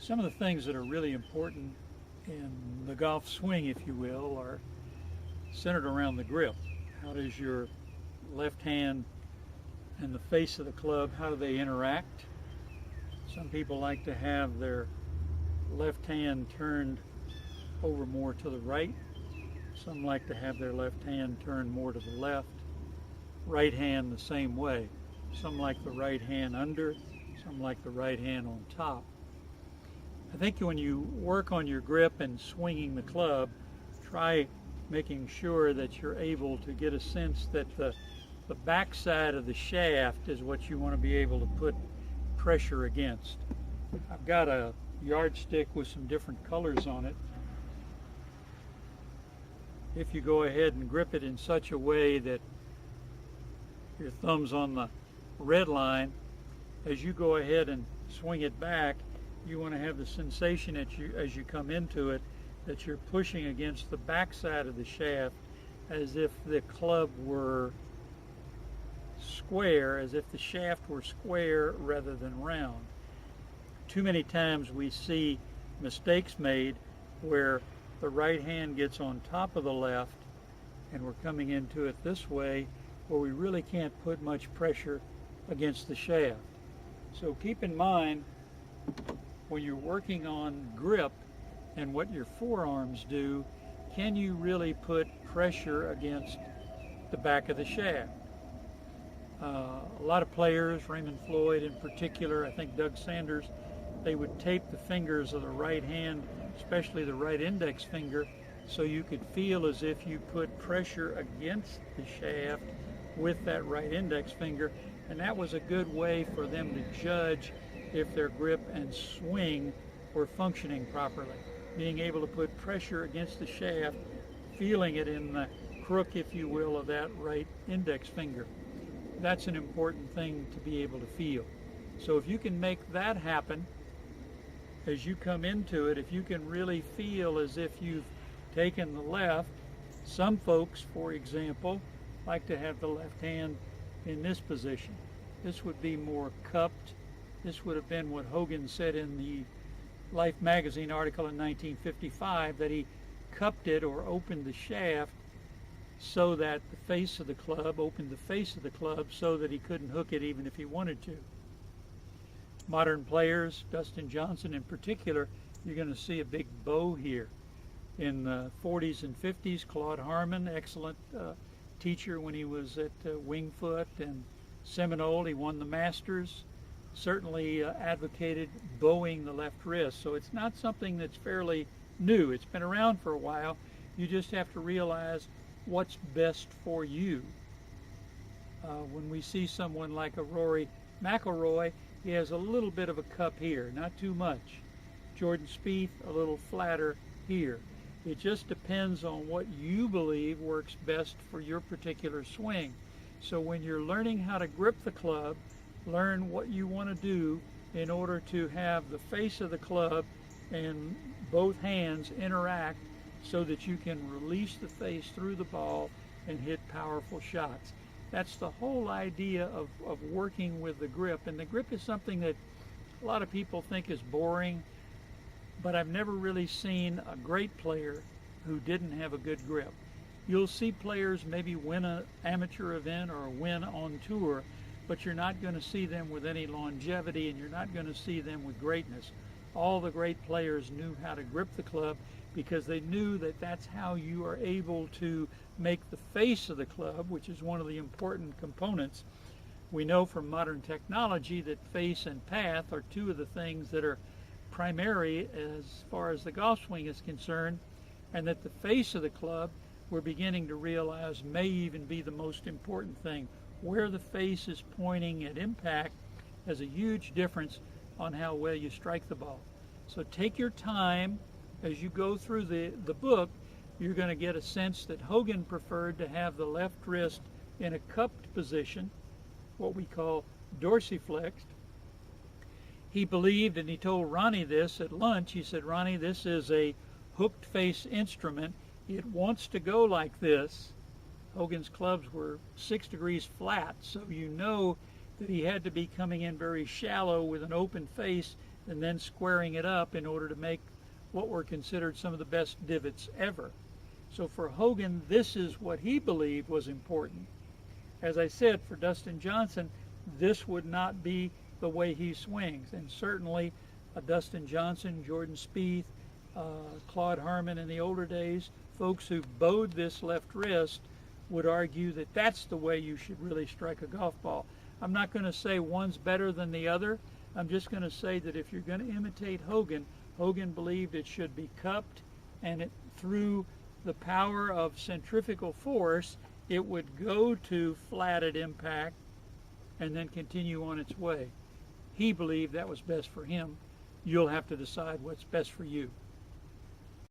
Some of the things that are really important in the golf swing, if you will, are centered around the grip. How does your left hand and the face of the club, how do they interact? Some people like to have their left hand turned over more to the right. Some like to have their left hand turned more to the left. Right hand the same way. Some like the right hand under, some like the right hand on top. I think when you work on your grip and swinging the club, try making sure that you're able to get a sense that the back side of the shaft is what you want to be able to put pressure against. I've got a yardstick with some different colors on it. If you go ahead and grip it in such a way that your thumb's on the red line, as you go ahead and swing it back, you want to have the sensation that as you come into it, that you're pushing against the back side of the shaft as if the club were square, as if the shaft were square rather than round. Too many times we see mistakes made where the right hand gets on top of the left and we're coming into it this way where we really can't put much pressure against the shaft. So keep in mind when you're working on grip and what your forearms do, can you really put pressure against the back of the shaft? A lot of players, Raymond Floyd in particular, I think Doug Sanders, they would tape the fingers of the right hand, especially the right index finger, so you could feel as if you put pressure against the shaft with that right index finger, and that was a good way for them to judge if their grip and swing were functioning properly. Being able to put pressure against the shaft, feeling it in the crook, if you will, of that right index finger. That's an important thing to be able to feel. So if you can make that happen as you come into it, if you can really feel as if you've taken the left, some folks, for example, like to have the left hand in this position. This would be more cupped. This would have been what Hogan said in the Life magazine article in 1955, that he cupped it or opened the shaft so that the face of the club, opened the face of the club so that he couldn't hook it even if he wanted to. Modern players, Dustin Johnson in particular, you're going to see a big bow here. In the 40s and 50s, Claude Harmon, excellent teacher when he was at Wingfoot and Seminole, he won the Masters, certainly advocated bowing the left wrist. So it's not something that's fairly new. It's been around for a while. You just have to realize what's best for you. When we see someone like a Rory McIlroy, he has a little bit of a cup here, not too much. Jordan Spieth, a little flatter here. It just depends on what you believe works best for your particular swing. So when you're learning how to grip the club, learn what you want to do in order to have the face of the club and both hands interact so that you can release the face through the ball and hit powerful shots. That's the whole idea of working with the grip. And the grip is something that a lot of people think is boring, but I've never really seen a great player who didn't have a good grip. You'll see players maybe win an amateur event or win on tour, but you're not going to see them with any longevity, and you're not going to see them with greatness. All the great players knew how to grip the club because they knew that that's how you are able to make the face of the club, which is one of the important components. We know from modern technology that face and path are two of the things that are primary as far as the golf swing is concerned, and that the face of the club, we're beginning to realize, may even be the most important thing. Where the face is pointing at impact has a huge difference on how well you strike the ball. So take your time as you go through the book. You're going to get a sense that Hogan preferred to have the left wrist in a cupped position, what we call dorsiflexed. He believed, and he told Ronnie this at lunch, he said, "Ronnie, this is a hooked face instrument. It wants to go like this." Hogan's clubs were 6 degrees flat, so you know that he had to be coming in very shallow with an open face and then squaring it up in order to make what were considered some of the best divots ever. So for Hogan, this is what he believed was important. As I said, for Dustin Johnson, this would not be the way he swings. And certainly Dustin Johnson, Jordan Spieth, Claude Harmon in the older days, folks who bowed this left wrist would argue that that's the way you should really strike a golf ball. I'm not going to say one's better than the other. I'm just going to say that if you're going to imitate Hogan, Hogan believed it should be cupped, and through the power of centrifugal force, it would go to flat at impact and then continue on its way. He believed that was best for him. You'll have to decide what's best for you.